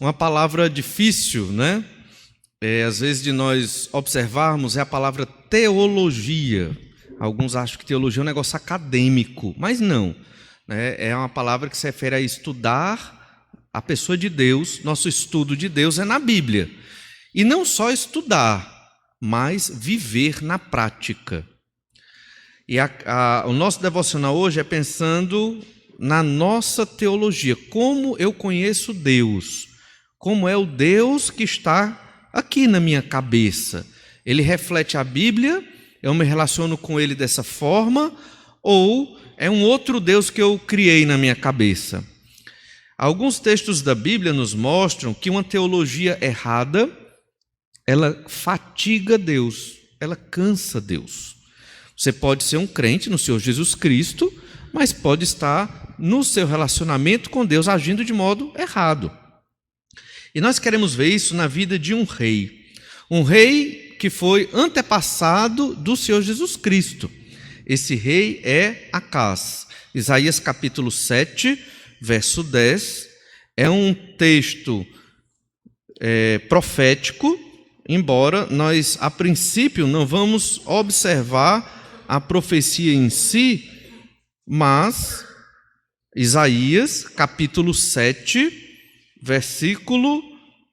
Uma palavra difícil, né? Às vezes de nós observarmos é a palavra teologia. Alguns acham que teologia é um negócio acadêmico, mas não. É uma palavra que se refere a estudar a pessoa de Deus. Nosso estudo de Deus é na Bíblia. E não só estudar, mas viver na prática. E o nosso devocional hoje é pensando na nossa teologia. Como eu conheço Deus? Como é o Deus que está aqui na minha cabeça? Ele reflete a Bíblia? Eu me relaciono com ele dessa forma? Ou é um outro Deus que eu criei na minha cabeça? Alguns textos da Bíblia nos mostram que uma teologia errada, ela fatiga Deus, ela cansa Deus. Você pode ser um crente no Senhor Jesus Cristo, mas pode estar no seu relacionamento com Deus agindo de modo errado. E nós queremos ver isso na vida de um rei que foi antepassado do Senhor Jesus Cristo. Esse rei é Acaz. Isaías capítulo 7, verso 10, é um texto profético, embora nós, a princípio, não vamos observar a profecia em si, mas Isaías capítulo 7, versículo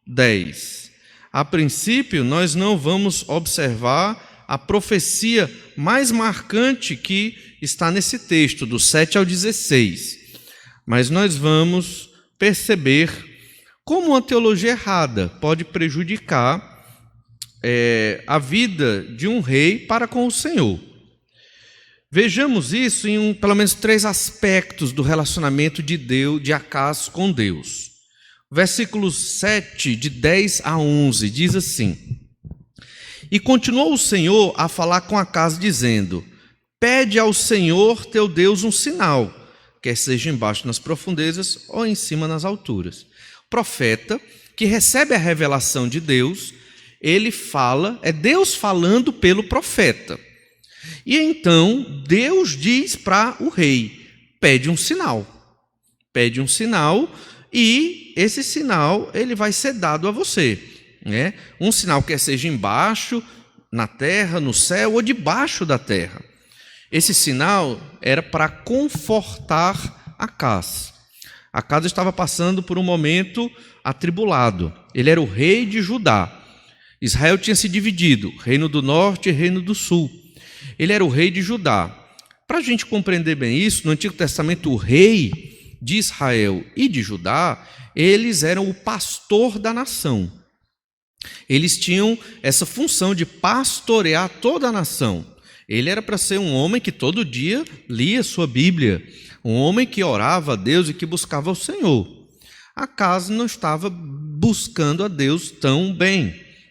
10. A princípio, nós não vamos observar a profecia mais marcante que está nesse texto, do 7 ao 16. Mas nós vamos perceber como uma teologia errada pode prejudicar a vida de um rei para com o Senhor. Vejamos isso em pelo menos 3 aspectos do relacionamento de Acaz com Deus. Versículo 7, de 10 a 11, diz assim: E continuou o Senhor a falar com Acaz, dizendo: Pede ao Senhor teu Deus um sinal, quer seja embaixo nas profundezas ou em cima nas alturas. O profeta, que recebe a revelação de Deus, ele fala, é Deus falando pelo profeta. E então Deus diz para o rei: pede um sinal. Pede um sinal e esse sinal ele vai ser dado a você. Um sinal quer seja embaixo, na terra, no céu ou debaixo da terra. Esse sinal era para confortar Acaz. Acaz estava passando por um momento atribulado. Ele era o rei de Judá. Israel tinha se dividido, reino do norte e reino do sul. Ele era o rei de Judá. Para a gente compreender bem isso, no Antigo Testamento, o rei de Israel e de Judá, eles eram o pastor da nação. Eles tinham essa função de pastorear toda a nação. Ele era para ser um homem que todo dia lia sua Bíblia, um homem que orava a Deus e que buscava o Senhor. Acaz não estava buscando a Deus tão bem.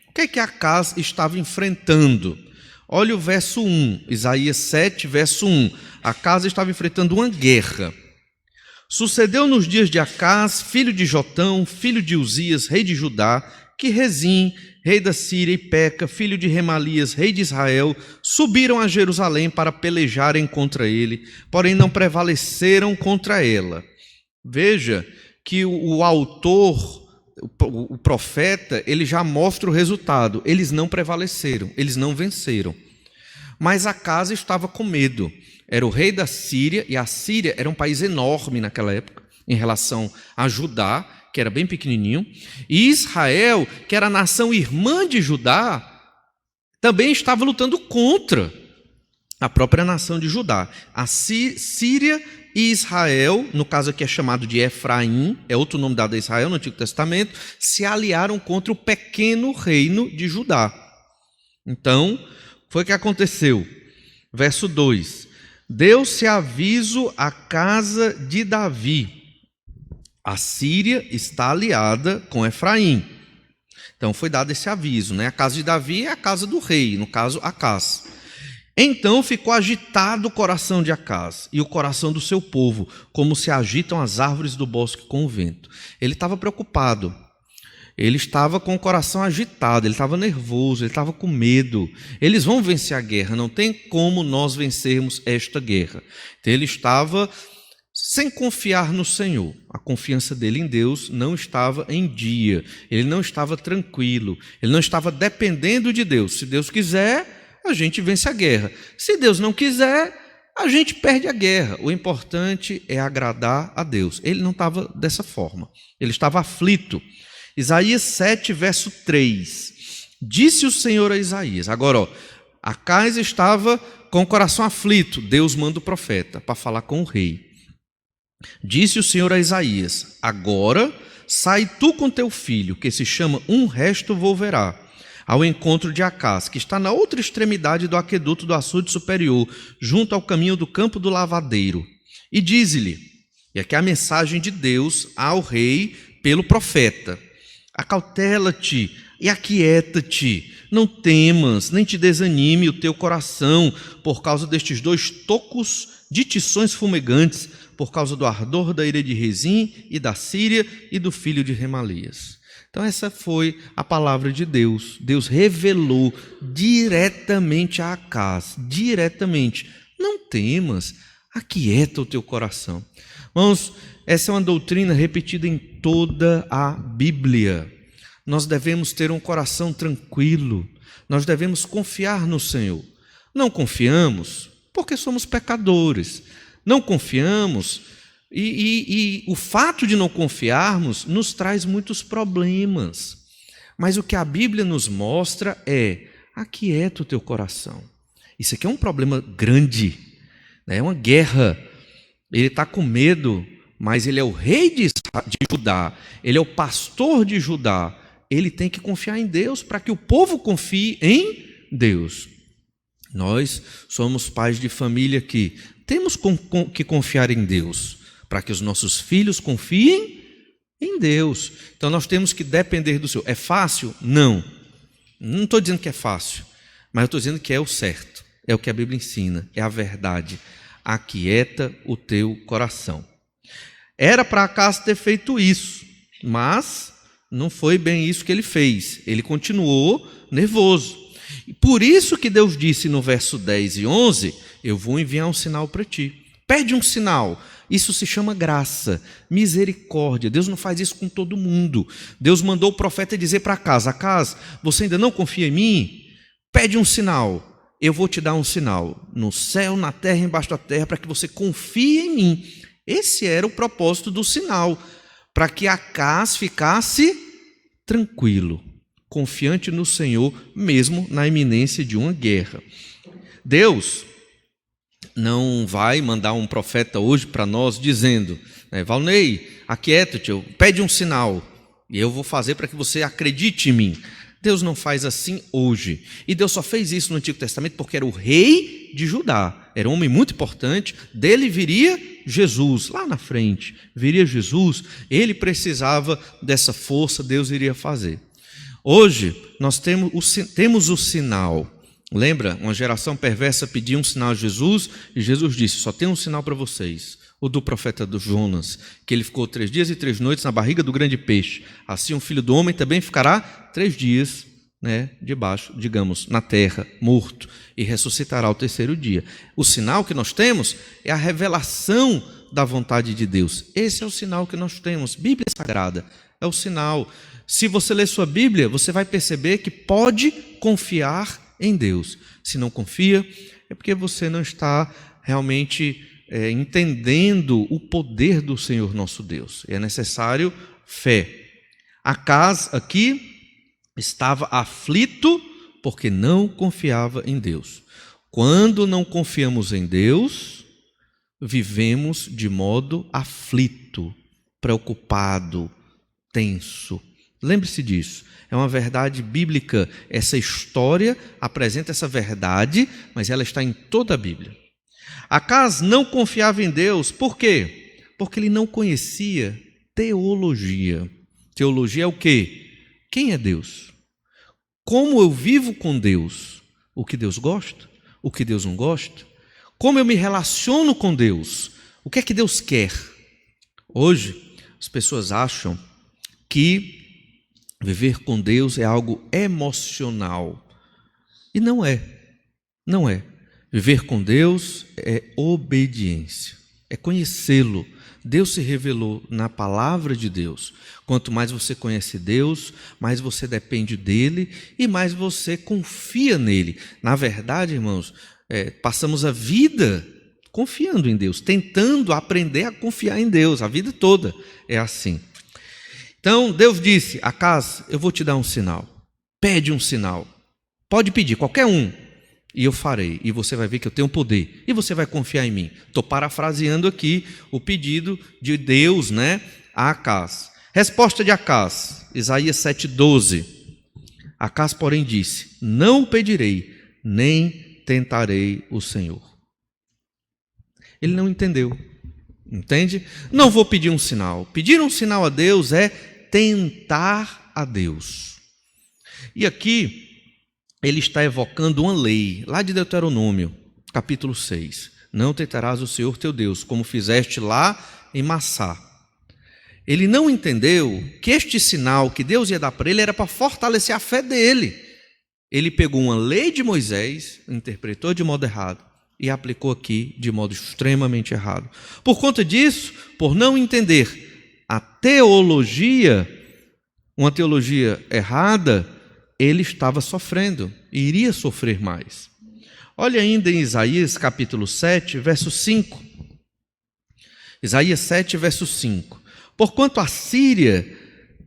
O que é que Acaz estava enfrentando? Olha o verso 1, Isaías 7, verso 1. Acaz estava enfrentando uma guerra. Sucedeu nos dias de Acaz, filho de Jotão, filho de Uzias, rei de Judá, que Rezim, rei da Síria, e Peca, filho de Remalias, rei de Israel, subiram a Jerusalém para pelejarem contra ele, porém não prevaleceram contra ela. Veja que o autor, o profeta, ele já mostra o resultado. Eles não prevaleceram, eles não venceram. Mas Acaz estava com medo. Era o rei da Síria, e a Síria era um país enorme naquela época, em relação a Judá, que era bem pequenininho, e Israel, que era a nação irmã de Judá, também estava lutando contra a própria nação de Judá. A Síria e Israel, no caso aqui é chamado de Efraim, é outro nome dado a Israel no Antigo Testamento, se aliaram contra o pequeno reino de Judá. Então, foi o que aconteceu. Verso 2: Deu-se aviso à casa de Davi: a Síria está aliada com Efraim. Então foi dado esse aviso, A casa de Davi é a casa do rei, no caso Acaz. Então ficou agitado o coração de Acaz e o coração do seu povo, como se agitam as árvores do bosque com o vento. Ele estava preocupado. Ele estava com o coração agitado, ele estava nervoso, ele estava com medo. Eles vão vencer a guerra, não tem como nós vencermos esta guerra. Então ele estava sem confiar no Senhor. A confiança dele em Deus não estava em dia, ele não estava tranquilo, ele não estava dependendo de Deus. Se Deus quiser, a gente vence a guerra. Se Deus não quiser, a gente perde a guerra. O importante é agradar a Deus. Ele não estava dessa forma, ele estava aflito. Isaías 7, verso 3. Disse o Senhor a Isaías. Agora, Acais estava com o coração aflito. Deus manda o profeta para falar com o rei. Disse o Senhor a Isaías: agora sai tu com teu filho, que se chama Um Resto Volverá, ao encontro de Acás, que está na outra extremidade do aqueduto do açude superior, junto ao caminho do campo do lavadeiro. E dize-lhe, e aqui é a mensagem de Deus ao rei pelo profeta: acautela-te e aquieta-te, não temas, nem te desanime o teu coração por causa destes 2 tocos de tições fumegantes, por causa do ardor da ira de Rezim e da Síria e do filho de Remalias. Então essa foi a palavra de Deus. Deus revelou diretamente a Acás, diretamente: não temas, aquieta o teu coração. Irmãos, essa é uma doutrina repetida em toda a Bíblia. Nós devemos ter um coração tranquilo, nós devemos confiar no Senhor. Não confiamos porque somos pecadores, não confiamos e o fato de não confiarmos nos traz muitos problemas. Mas o que a Bíblia nos mostra é: aquieta o teu coração. Isso aqui é um problema grande, né? É uma guerra. Ele está com medo, mas ele é o rei de Judá, ele é o pastor de Judá. Ele tem que confiar em Deus para que o povo confie em Deus. Nós somos pais de família que temos que confiar em Deus para que os nossos filhos confiem em Deus. Então nós temos que depender do Senhor. É fácil? Não. Não estou dizendo que é fácil, mas eu estou dizendo que é o certo. É o que a Bíblia ensina, é a verdade. Aquieta o teu coração. Era para Acás ter feito isso, mas não foi bem isso que ele fez. Ele continuou nervoso. E por isso que Deus disse no verso 10 e 11, eu vou enviar um sinal para ti. Pede um sinal. Isso se chama graça, misericórdia. Deus não faz isso com todo mundo. Deus mandou o profeta dizer para Acás: Acás, você ainda não confia em mim? Pede um sinal. Eu vou te dar um sinal, no céu, na terra, embaixo da terra, para que você confie em mim. Esse era o propósito do sinal, para que Acás ficasse tranquilo, confiante no Senhor, mesmo na iminência de uma guerra. Deus não vai mandar um profeta hoje para nós dizendo, Valnei, aquieta-te, pede um sinal, e eu vou fazer para que você acredite em mim. Deus não faz assim hoje. E Deus só fez isso no Antigo Testamento porque era o rei de Judá. Era um homem muito importante. Dele viria Jesus. Lá na frente viria Jesus. Ele precisava dessa força, Deus iria fazer. Hoje nós temos o sinal. Lembra? Uma geração perversa pediu um sinal a Jesus e Jesus disse: só tem um sinal para vocês. O do profeta do Jonas, que ele ficou 3 dias e 3 noites na barriga do grande peixe. Assim o Filho do Homem também ficará 3 dias, debaixo, digamos, na terra, morto, e ressuscitará ao 3º dia. O sinal que nós temos é a revelação da vontade de Deus. Esse é o sinal que nós temos. Bíblia Sagrada é o sinal. Se você ler sua Bíblia, você vai perceber que pode confiar em Deus. Se não confia, é porque você não está realmente entendendo o poder do Senhor nosso Deus. É necessário fé. Acás aqui estava aflito porque não confiava em Deus. Quando não confiamos em Deus, vivemos de modo aflito, preocupado, tenso. Lembre-se disso. É uma verdade bíblica. Essa história apresenta essa verdade, mas ela está em toda a Bíblia. Acás não confiava em Deus, por quê? Porque ele não conhecia teologia. Teologia é o quê? Quem é Deus? Como eu vivo com Deus? O que Deus gosta? O que Deus não gosta? Como eu me relaciono com Deus? O que é que Deus quer? Hoje, as pessoas acham que viver com Deus é algo emocional. E não é. Não é. Viver com Deus é obediência. é conhecê-lo. Deus se revelou na palavra de Deus. Quanto mais você conhece Deus, mais você depende dele e mais você confia nele. Na verdade, irmãos, passamos a vida confiando em Deus, tentando aprender a confiar em Deus. A vida toda é assim. Então, Deus disse: Acaz, eu vou te dar um sinal. Pede um sinal. Pode pedir, qualquer um. E eu farei, e você vai ver que eu tenho poder, e você vai confiar em mim. Estou parafraseando aqui o pedido de Deus, a Acaz. Resposta de Acaz, Isaías 7,12. Acaz, porém, disse: não o pedirei, nem tentarei o Senhor. Ele não entendeu, entende? Não vou pedir um sinal. Pedir um sinal a Deus é tentar a Deus. E aqui ele está evocando uma lei, lá de Deuteronômio, capítulo 6. Não tentarás o Senhor teu Deus, como fizeste lá em Massá. Ele não entendeu que este sinal que Deus ia dar para ele era para fortalecer a fé dele. Ele pegou uma lei de Moisés, interpretou de modo errado e aplicou aqui de modo extremamente errado. Por conta disso, por não entender a teologia, uma teologia errada, ele estava sofrendo e iria sofrer mais. Olha ainda em Isaías capítulo 7, verso 5. Isaías 7, verso 5. Porquanto a Síria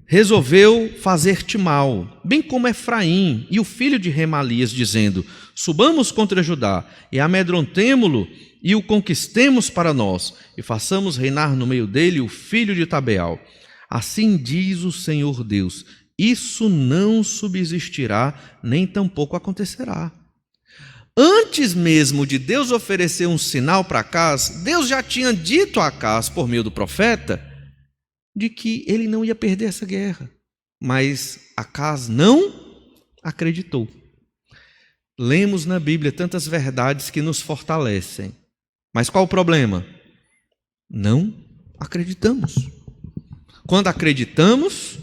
resolveu fazer-te mal, bem como Efraim e o filho de Remalias, dizendo: subamos contra Judá e amedrontemo-lo e o conquistemos para nós, e façamos reinar no meio dele o filho de Tabeal. Assim diz o Senhor Deus: isso não subsistirá, nem tampouco acontecerá. Antes mesmo de Deus oferecer um sinal para Acaz, Deus já tinha dito a Acaz, por meio do profeta, de que ele não ia perder essa guerra. Mas Acaz não acreditou. Lemos na Bíblia tantas verdades que nos fortalecem. Mas qual o problema? Não acreditamos. Quando acreditamos,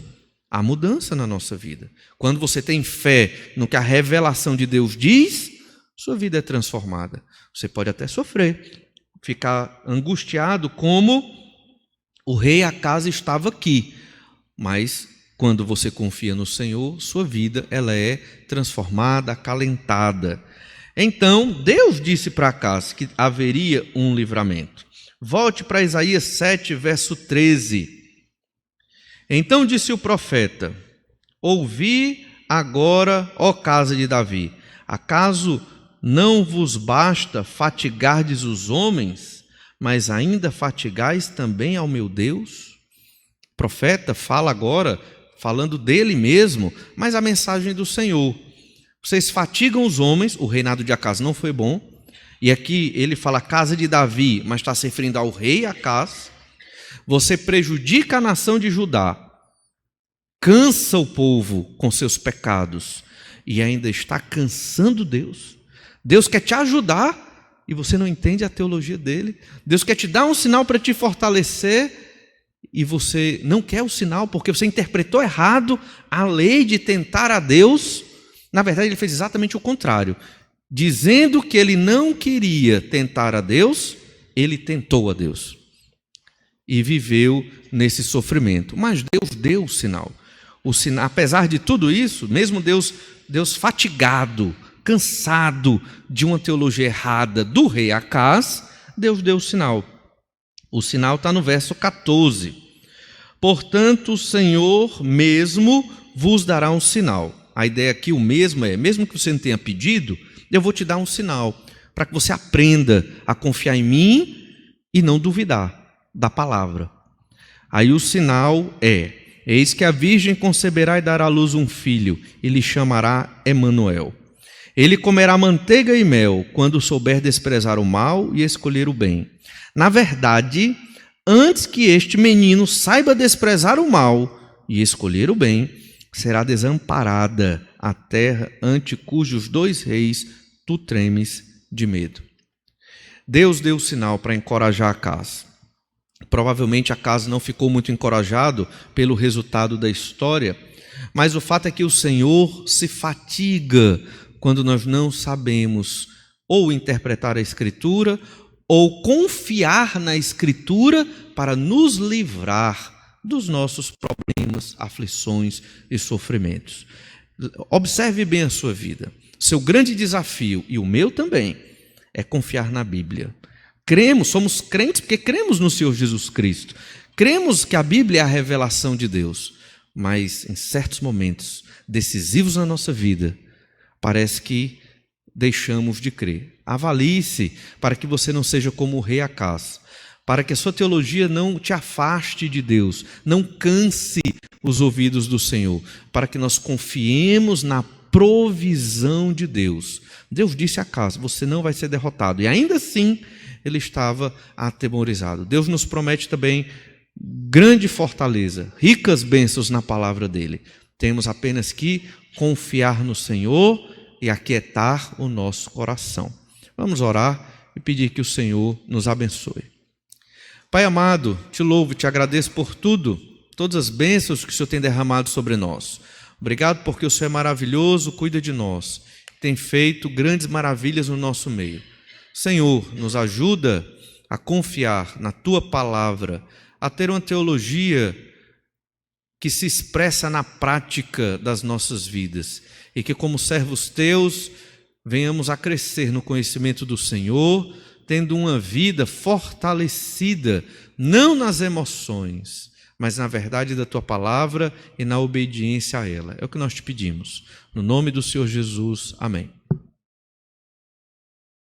há mudança na nossa vida. Quando você tem fé no que a revelação de Deus diz, sua vida é transformada. Você pode até sofrer, ficar angustiado como o rei Acaz estava aqui. Mas quando você confia no Senhor, sua vida ela é transformada, acalentada. Então, Deus disse para Acaz que haveria um livramento. Volte para Isaías 7, verso 13. Então disse o profeta: ouvi agora, ó casa de Davi, acaso não vos basta fatigardes os homens, mas ainda fatigais também ao meu Deus? O profeta fala agora, falando dele mesmo, mas a mensagem do Senhor. Vocês fatigam os homens, o reinado de Acaz não foi bom, e aqui ele fala casa de Davi, mas está se referindo ao rei Acaz. Você prejudica a nação de Judá, cansa o povo com seus pecados e ainda está cansando Deus. Deus quer te ajudar e você não entende a teologia dele. Deus quer te dar um sinal para te fortalecer e você não quer o sinal porque você interpretou errado a lei de tentar a Deus. Na verdade, ele fez exatamente o contrário. Dizendo que ele não queria tentar a Deus, ele tentou a Deus e viveu nesse sofrimento. Mas Deus deu o sinal. Apesar de tudo isso, mesmo Deus fatigado, cansado de uma teologia errada do rei Acaz, Deus deu o sinal. O sinal está no verso 14. Portanto, o Senhor mesmo vos dará um sinal. A ideia aqui, o mesmo é, mesmo que você não tenha pedido, eu vou te dar um sinal, para que você aprenda a confiar em mim e não duvidar da palavra. Aí o sinal é: eis que a virgem conceberá e dará à luz um filho, e lhe chamará Emanuel. Ele comerá manteiga e mel, quando souber desprezar o mal e escolher o bem. Na verdade, antes que este menino saiba desprezar o mal e escolher o bem, será desamparada a terra ante cujos 2 reis tu tremes de medo. Deus deu o sinal para encorajar Acaz. Provavelmente Acaz não ficou muito encorajado pelo resultado da história, mas o fato é que o Senhor se fatiga quando nós não sabemos ou interpretar a Escritura ou confiar na Escritura para nos livrar dos nossos problemas, aflições e sofrimentos. Observe bem a sua vida. Seu grande desafio, e o meu também, é confiar na Bíblia. Somos crentes porque cremos no Senhor Jesus Cristo. Cremos que a Bíblia é a revelação de Deus. Mas em certos momentos decisivos na nossa vida, parece que deixamos de crer. Avalie-se para que você não seja como o rei Acaz, para que a sua teologia não te afaste de Deus, não canse os ouvidos do Senhor, para que nós confiemos na provisão de Deus. Deus disse a Acaz: você não vai ser derrotado, e ainda assim ele estava atemorizado. Deus nos promete também grande fortaleza, ricas bênçãos na palavra dele. Temos apenas que confiar no Senhor e aquietar o nosso coração. Vamos orar e pedir que o Senhor nos abençoe. Pai amado, te louvo e te agradeço por tudo, todas as bênçãos que o Senhor tem derramado sobre nós. Obrigado porque o Senhor é maravilhoso, cuida de nós, tem feito grandes maravilhas no nosso meio. Senhor, nos ajuda a confiar na Tua palavra, a ter uma teologia que se expressa na prática das nossas vidas e que, como servos Teus, venhamos a crescer no conhecimento do Senhor, tendo uma vida fortalecida, não nas emoções, mas na verdade da Tua palavra e na obediência a ela. É o que nós te pedimos. No nome do Senhor Jesus, amém.